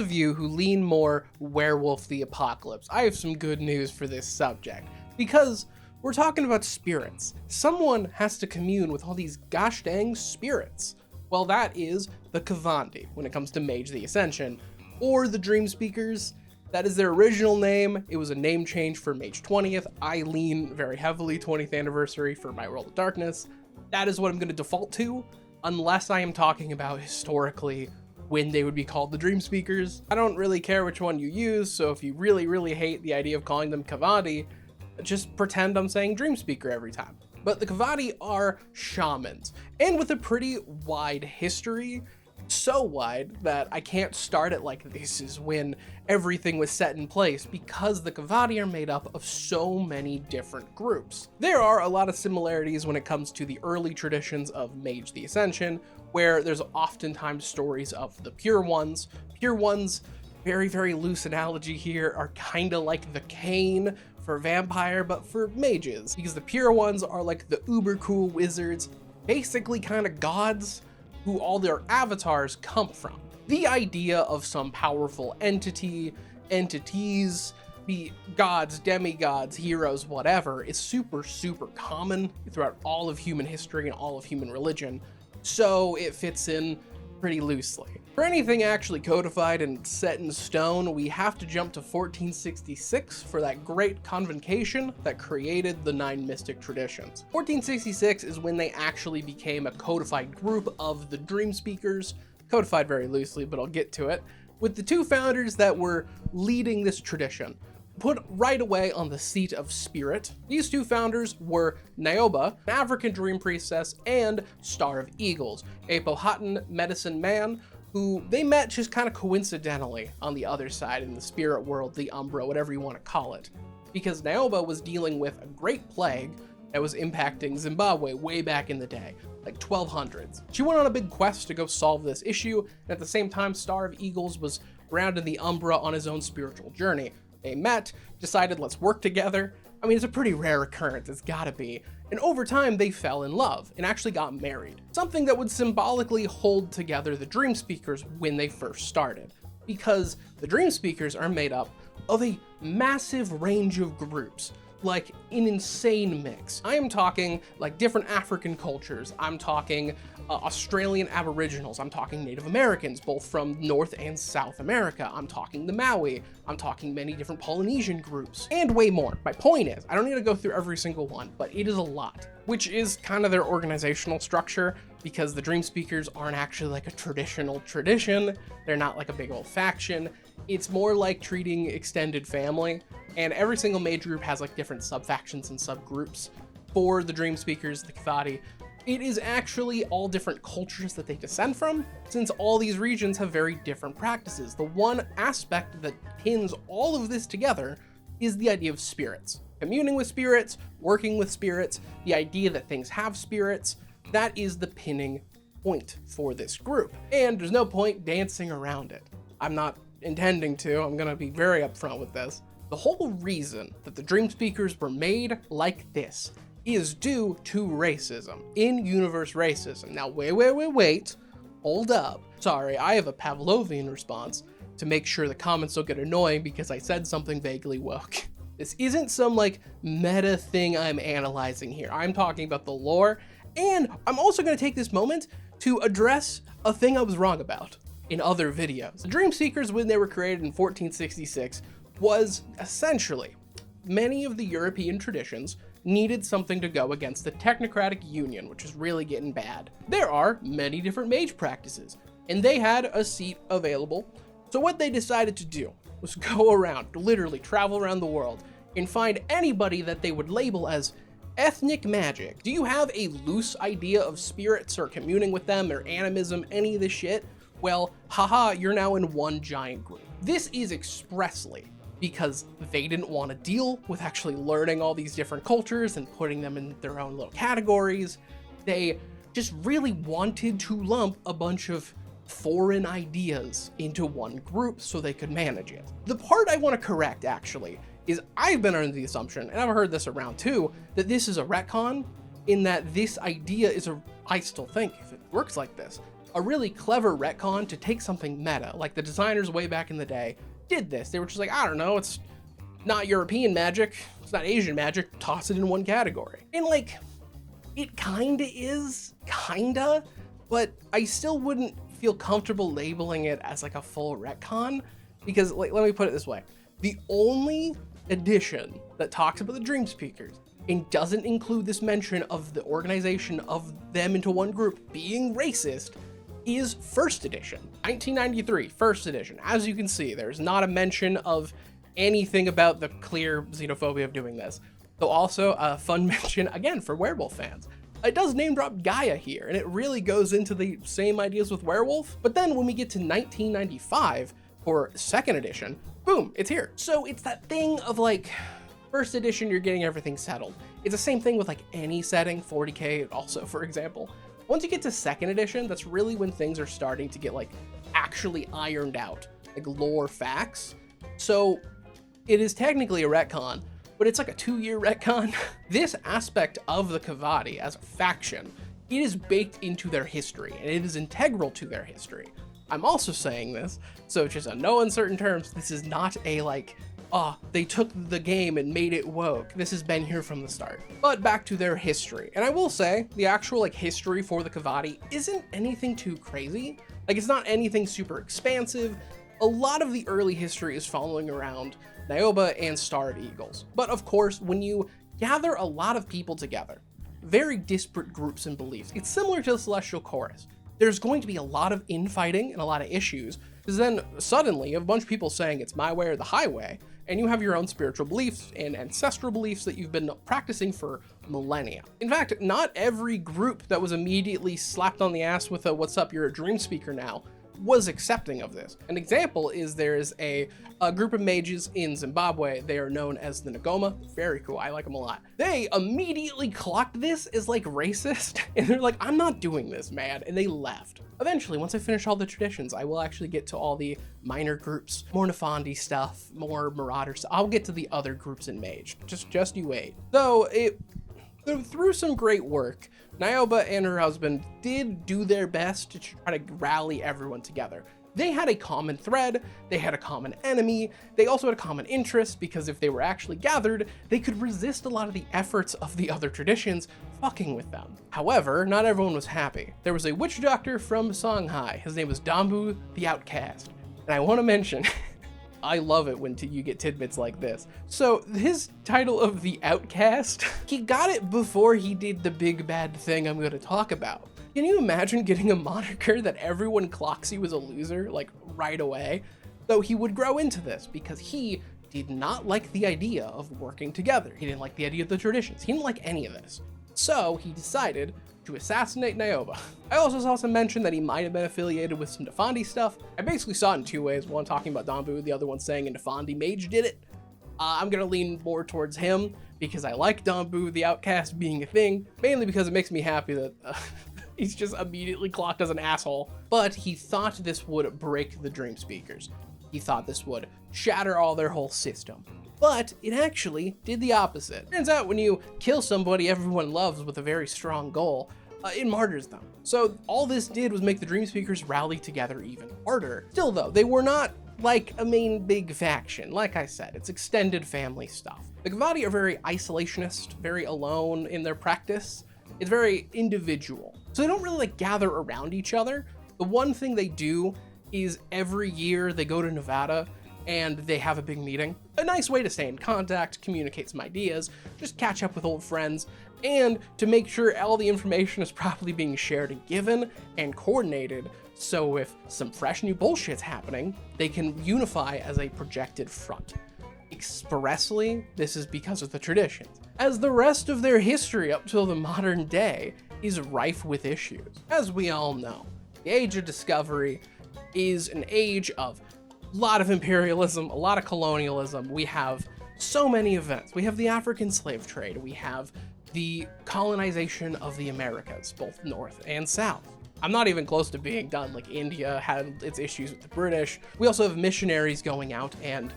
of you who lean more werewolf the apocalypse, I have some good news for this subject. Because we're talking about spirits. Someone has to commune with all these gosh dang spirits. Well, that is the Kha'vadi when it comes to Mage the Ascension, or the Dream Speakers. That is their original name. It was a name change for Mage 20th. I lean very heavily 20th anniversary for my World of Darkness. That is what I'm going to default to, unless I am talking about historically when they would be called the Dream Speakers. I don't really care which one you use, so if you really hate the idea of calling them Kha'vadi, just pretend I'm saying Dream Speaker every time. But the Kha'vadi are shamans, and with a pretty wide history, so wide that I can't start it like this is when everything was set in place, because the Kha'vadi are made up of so many different groups. There are a lot of similarities when it comes to the early traditions of Mage the Ascension, where there's oftentimes stories of the Pure Ones. Pure Ones, very loose analogy here, are kind of like the Cain for vampire, but for mages, because the Pure Ones are like the uber cool wizards, basically kind of gods, who all their avatars come from. The idea of some powerful entities, be gods, demigods, heroes, whatever, is super common throughout all of human history and all of human religion, so it fits in pretty loosely. For anything actually codified and set in stone, we have to jump to 1466 for that great convocation that created the 9 mystic traditions. 1466 is when they actually became a codified group of the Dream Speakers, codified very loosely, but I'll get to it, with the 2 founders that were leading this tradition, put right away on the seat of spirit. These 2 founders were Niobe, an African dream priestess, and Star of Eagles, a Powhatan medicine man who they met just kind of coincidentally on the other side in the spirit world, the Umbra, whatever you want to call it, because Niobe was dealing with a great plague that was impacting Zimbabwe way back in the day, like 1200s. She went on a big quest to go solve this issue, and at the same time, Star of Eagles was grounded in the Umbra on his own spiritual journey. They met, decided let's work together. I mean, it's a pretty rare occurrence, it's gotta be. And over time, they fell in love and actually got married. Something that would symbolically hold together the Dream Speakers when they first started. Because the Dream Speakers are made up of a massive range of groups, like an insane mix. I am talking like different African cultures. I'm talking Australian Aboriginals. I'm talking Native Americans, both from North and South America. I'm talking the Maui. I'm talking many different Polynesian groups, and way more. My point is, I don't need to go through every single one, but it is a lot, which is kind of their organizational structure, because the Dream Speakers aren't actually like a traditional tradition. They're not like a big old faction. It's more like treating extended family, and every single mage group has like different sub-factions and subgroups. For the Dream Speakers, the Kha'vadi, it is actually all different cultures that they descend from, since all these regions have very different practices. The one aspect that pins all of this together is the idea of spirits. Communing with spirits, working with spirits, the idea that things have spirits, that is the pinning point for this group. And there's no point dancing around it. I'm not intending to, I'm gonna be very upfront with this. The whole reason that the Dream Speakers were made like this is due to racism, in-universe racism. Now wait, hold up. Sorry, I have a Pavlovian response to make sure the comments don't get annoying because I said something vaguely woke. This isn't some like meta thing I'm analyzing here. I'm talking about the lore, and I'm also gonna take this moment to address a thing I was wrong about in other videos. The Dream Seekers, when they were created in 1466, was essentially many of the European traditions needed something to go against the technocratic union, which is really getting bad. There are many different mage practices, and they had a seat available. So what they decided to do was go around, literally travel around the world, and find anybody that they would label as ethnic magic. Do you have a loose idea of spirits or communing with them or animism, any of this shit? Well, haha, you're now in one giant group. This is expressly because they didn't want to deal with actually learning all these different cultures and putting them in their own little categories. They just really wanted to lump a bunch of foreign ideas into one group so they could manage it. The part I want to correct, actually, is I've been under the assumption, and I've heard this around too, that this is a retcon, in that this idea is I still think, if it works like this, a really clever retcon to take something meta. Like the designers way back in the day did this. They were just like, I don't know, it's not European magic, it's not Asian magic, toss it in one category. And like, it kinda is, but I still wouldn't feel comfortable labeling it as like a full retcon, because like, let me put it this way. The only edition that talks about the Dream Speakers and doesn't include this mention of the organization of them into one group being racist is first edition, 1993, first edition. As you can see, there's not a mention of anything about the clear xenophobia of doing this. Though also a fun mention, again, for werewolf fans. It does name drop Gaia here, and it really goes into the same ideas with werewolf. But then when we get to 1995 for second edition, boom, it's here. So it's that thing of like, first edition, you're getting everything settled. It's the same thing with like any setting, 40K also, for example. Once you get to second edition, that's really when things are starting to get like actually ironed out, like lore facts. So it is technically a retcon, but it's like a 2-year retcon. This aspect of the Kha'vadi as a faction, it is baked into their history, and it is integral to their history. I'm also saying this, so just on no uncertain terms, this is not a like, they took the game and made it woke. This has been here from the start. But back to their history. And I will say, the actual like history for the Kha'vadi isn't anything too crazy. Like, it's not anything super expansive. A lot of the early history is following around Niobe and Star of Eagles. But of course, when you gather a lot of people together, very disparate groups and beliefs, it's similar to the Celestial Chorus. There's going to be a lot of infighting and a lot of issues, because then suddenly you have a bunch of people saying it's my way or the highway, and you have your own spiritual beliefs and ancestral beliefs that you've been practicing for millennia. In fact, not every group that was immediately slapped on the ass with a "what's up, you're a dream speaker now" was accepting of this. An example is there is a group of mages in Zimbabwe. They are known as the Ngoma. Very cool, I like them a lot. They immediately clocked this as like racist, and they're like, I'm not doing this, man, and they left. Eventually, once I finish all the traditions, I will actually get to all the minor groups, more Nefandi stuff, more Marauder stuff. I'll get to the other groups in Mage, just you wait. Though through some great work, Niobe and her husband did do their best to try to rally everyone together. They had a common thread, they had a common enemy, they also had a common interest, because if they were actually gathered, they could resist a lot of the efforts of the other traditions fucking with them. However, not everyone was happy. There was a witch doctor from Songhai. His name was Dambu the Outcast. And I want to mention, I love it when you get tidbits like this. So his title of the Outcast, he got it before he did the big bad thing I'm going to talk about. Can you imagine getting a moniker that everyone clocks you as a loser, like right away? Though he would grow into this because he did not like the idea of working together. He didn't like the idea of the traditions. He didn't like any of this. So he decided to assassinate Niobe. I also saw some mention that he might have been affiliated with some Nefandi stuff. I basically saw it in two ways. One talking about Dambu, the other one saying a Nefandi mage did it. I'm gonna lean more towards him because I like Dambu the Outcast being a thing, mainly because it makes me happy that he's just immediately clocked as an asshole. But he thought this would break the Dream Speakers. He thought this would shatter all their whole system. But it actually did the opposite. Turns out when you kill somebody everyone loves with a very strong goal, it martyrs them. So all this did was make the Dream Speakers rally together even harder. Still though, they were not like a main big faction. Like I said, it's extended family stuff. The Kha'vadi are very isolationist, very alone in their practice. It's very individual. So they don't really like gather around each other. The one thing they do is every year they go to Nevada and they have a big meeting. A nice way to stay in contact, communicate some ideas, just catch up with old friends, and to make sure all the information is properly being shared and given and coordinated, so if some fresh new bullshit's happening, they can unify as a projected front. Expressly, this is because of the traditions, as the rest of their history up till the modern day is rife with issues. As we all know, the Age of Discovery is an age of a lot of imperialism, a lot of colonialism. We have so many events. We have the African slave trade. We have the colonization of the Americas, both North and South. I'm not even close to being done. Like, India had its issues with the British. We also have missionaries going out and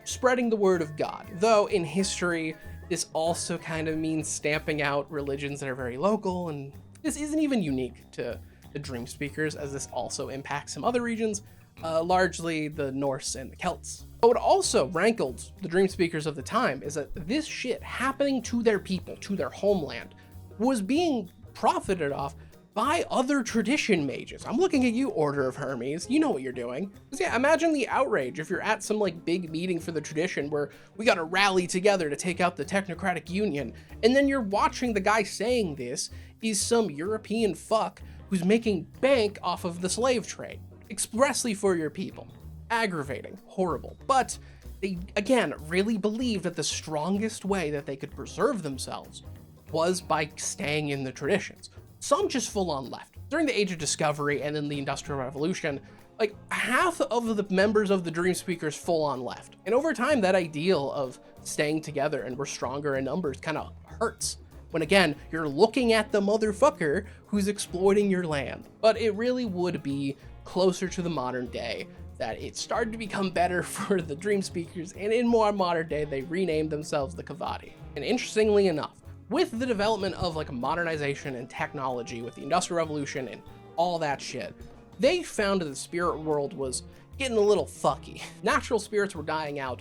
spreading the word of God. Though in history, this also kind of means stamping out religions that are very local, and this isn't even unique to the Dream Speakers, as this also impacts some other regions, largely the Norse and the Celts. But what also rankled the Dream Speakers of the time is that this shit happening to their people, to their homeland, was being profited off by other tradition mages. I'm looking at you, Order of Hermes. You know what you're doing. 'Cause yeah, imagine the outrage if you're at some like big meeting for the tradition where we gotta rally together to take out the technocratic union, and then you're watching the guy saying this is some European fuck who's making bank off of the slave trade, expressly for your people. Aggravating, horrible. But they, again, really believed that the strongest way that they could preserve themselves was by staying in the traditions. Some just full on left. During the Age of Discovery and then the Industrial Revolution, like half of the members of the Dream Speakers full on left. And over time, that ideal of staying together and we're stronger in numbers kind of hurts. When again, you're looking at the motherfucker who's exploiting your land. But it really would be closer to the modern day that it started to become better for the Dream Speakers, and in more modern day, they renamed themselves the Kha'vadi. And interestingly enough, with the development of like modernization and technology with the Industrial Revolution and all that shit, they found that the spirit world was getting a little fucky. Natural spirits were dying out,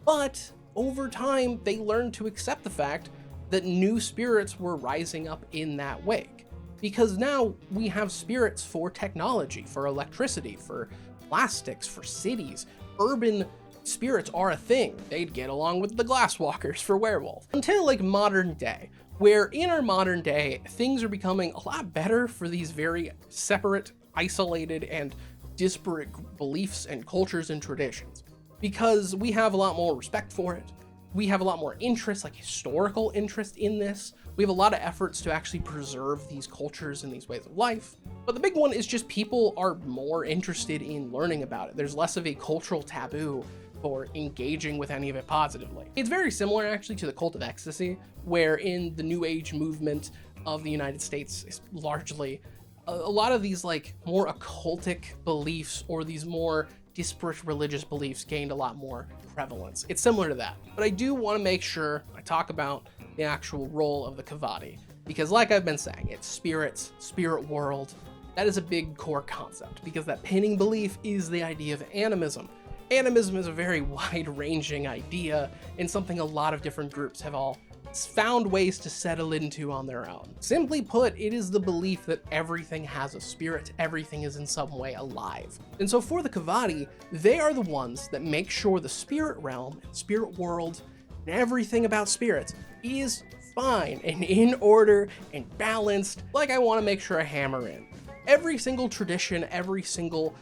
but over time, they learned to accept the fact that new spirits were rising up in that wake. Because now we have spirits for technology, for electricity, for plastics, for cities. Urban spirits are a thing. They'd get along with the glasswalkers for werewolf. Until like modern day, where in our modern day, things are becoming a lot better for these very separate, isolated, and disparate beliefs and cultures and traditions. Because we have a lot more respect for it. We have a lot more interest, like historical interest in this. We have a lot of efforts to actually preserve these cultures and these ways of life. But the big one is just people are more interested in learning about it. There's less of a cultural taboo for engaging with any of it positively. It's very similar actually to the cult of ecstasy, where in the New Age movement of the United States is largely a lot of these like more occultic beliefs or these more disparate religious beliefs gained a lot more prevalence. It's similar to that. But I do want to make sure I talk about the actual role of the Kha'vadi, because like I've been saying, it's spirits, spirit world. That is a big core concept, because that pinning belief is the idea of animism. Animism is a very wide-ranging idea and something a lot of different groups have all found ways to settle into on their own. Simply put, it is the belief that everything has a spirit, everything is in some way alive. And so for the Kha'vadi, they are the ones that make sure the spirit realm, spirit world, and everything about spirits is fine and in order and balanced, like I want to make sure I hammer in. Every single tradition, every single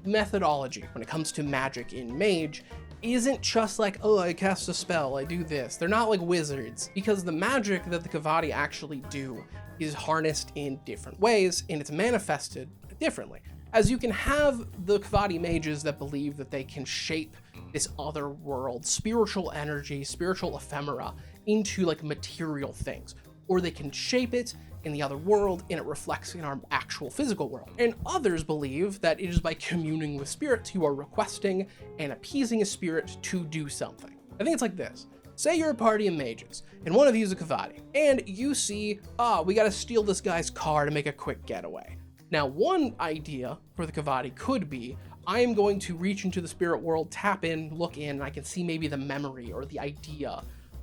methodology when it comes to magic in Mage isn't just like, oh, I cast a spell, I do this. They're not like wizards, because the magic that the Kha'vadi actually do is harnessed in different ways and it's manifested differently. As you can have the Kha'vadi mages that believe that they can shape this other world, spiritual energy, spiritual ephemera into like material things, or they can shape it in the other world and it reflects in our actual physical world. And others believe that it is by communing with spirits you are requesting and appeasing a spirit to do something. I think it's like this. Say you're a party of mages and one of you is a Kha'vadi, and you see, we gotta steal this guy's car to make a quick getaway. Now, one idea for the Kha'vadi could be, I am going to reach into the spirit world, tap in, look in, and I can see maybe the memory or the idea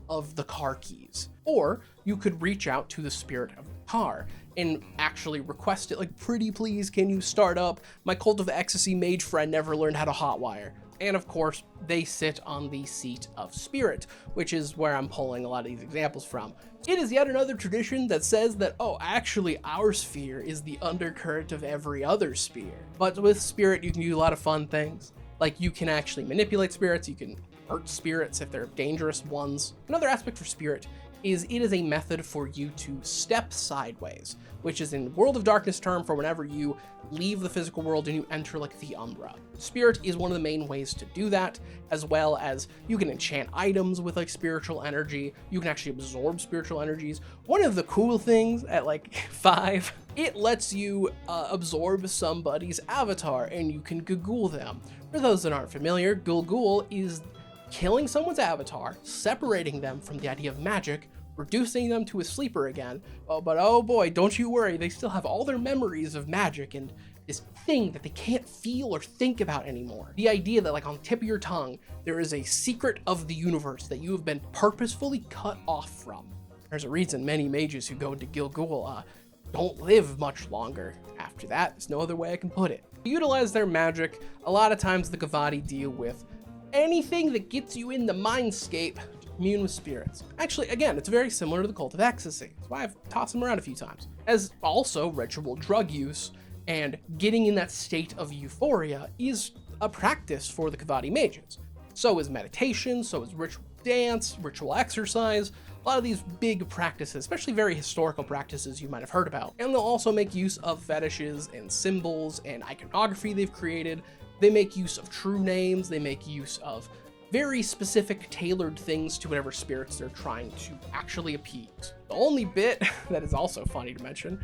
of the car keys. Or you could reach out to the spirit of the car and actually request it, like, pretty please, can you start up? My cult of ecstasy mage friend never learned how to hotwire. And of course, they sit on the seat of spirit, which is where I'm pulling a lot of these examples from. It is yet another tradition that says that, oh, actually our sphere is the undercurrent of every other sphere. But with spirit, you can do a lot of fun things. Like, you can actually manipulate spirits, you can hurt spirits if they're dangerous ones. Another aspect for spirit is it is a method for you to step sideways, which is in World of Darkness term for whenever you leave the physical world and you enter like the Umbra. Spirit is one of the main ways to do that, as well as you can enchant items with like spiritual energy. You can actually absorb spiritual energies. One of the cool things at like 5, it lets you absorb somebody's avatar and you can ghoul them. For those that aren't familiar, ghoul is killing someone's avatar, separating them from the idea of magic, reducing them to a sleeper again. Oh, but oh boy, don't you worry, they still have all their memories of magic and this thing that they can't feel or think about anymore. The idea that like on the tip of your tongue, there is a secret of the universe that you have been purposefully cut off from. There's a reason many mages who go into Gilgul don't live much longer. After that, there's no other way I can put it. To utilize their magic, a lot of times the Kha'vadi deal with anything that gets you in the mindscape to commune with spirits. Actually, again, it's very similar to the Cult of Ecstasy. That's why I've tossed them around a few times. As also ritual drug use and getting in that state of euphoria is a practice for the Kha'vadi mages. So is meditation, so is ritual dance, ritual exercise, a lot of these big practices, especially very historical practices you might have heard about. And they'll also make use of fetishes and symbols and iconography they've created. They make use of true names, they make use of very specific tailored things to whatever spirits they're trying to actually appease. The only bit that is also funny to mention,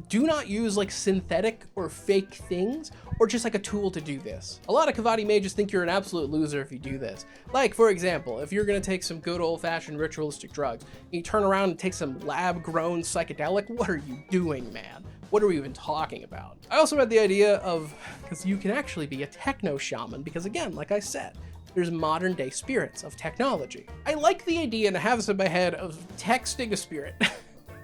do not use like synthetic or fake things or just like a tool to do this. A lot of Kha'vadi mages think you're an absolute loser if you do this. Like for example, if you're gonna take some good old-fashioned ritualistic drugs, and you turn around and take some lab-grown psychedelic, what are you doing, man? What are we even talking about? I also had the idea of, because you can actually be a techno shaman, because again, like I said, there's modern day spirits of technology. I like the idea, and I have this in my head, of texting a spirit.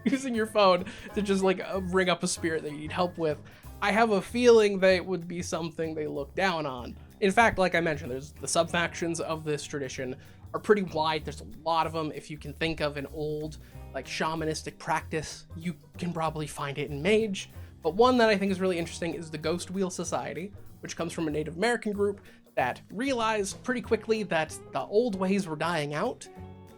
Using your phone to just like ring up a spirit that you need help with. I have a feeling that it would be something they look down on. In fact, like I mentioned, there's the sub-factions of this tradition are pretty wide. There's a lot of them. If you can think of an old like shamanistic practice, you can probably find it in Mage. But one that I think is really interesting is the Ghost Wheel Society, which comes from a Native American group that realized pretty quickly that the old ways were dying out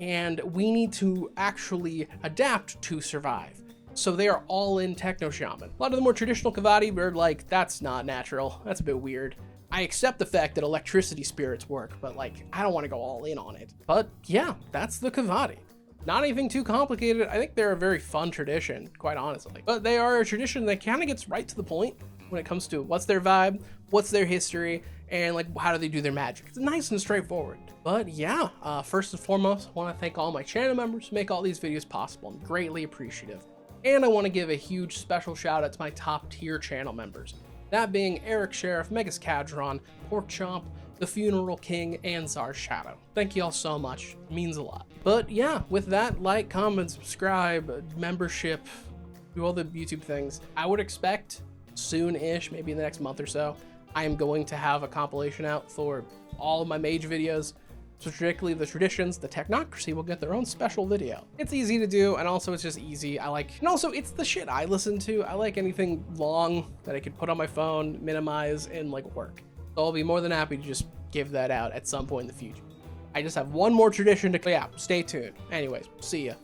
and we need to actually adapt to survive. So they are all in techno shaman. A lot of the more traditional Kha'vadi were like, that's not natural, that's a bit weird. I accept the fact that electricity spirits work, but like, I don't want to go all in on it. But yeah, that's the Kha'vadi. Not anything too complicated. I think they're a very fun tradition, quite honestly. But they are a tradition that kind of gets right to the point when it comes to what's their vibe, what's their history, and like how do they do their magic. It's nice and straightforward. But yeah, first and foremost, I want to thank all my channel members who make all these videos possible. I'm greatly appreciative. And I want to give a huge special shout out to my top tier channel members. That being Eric Sheriff, Megas Cadron, Pork Chomp, The Funeral King, and Czar Shadow. Thank you all so much, it means a lot. But yeah, with that, like, comment, subscribe, membership, do all the YouTube things. I would expect soon-ish, maybe in the next month or so, I am going to have a compilation out for all of my Mage videos, particularly the traditions. The Technocracy will get their own special video. It's easy to do, and also it's just easy. And also it's the shit I listen to. I like anything long that I could put on my phone, minimize, and like work. So I'll be more than happy to just give that out at some point in the future. I just have one more tradition to, yeah, stay tuned. Anyways, see ya.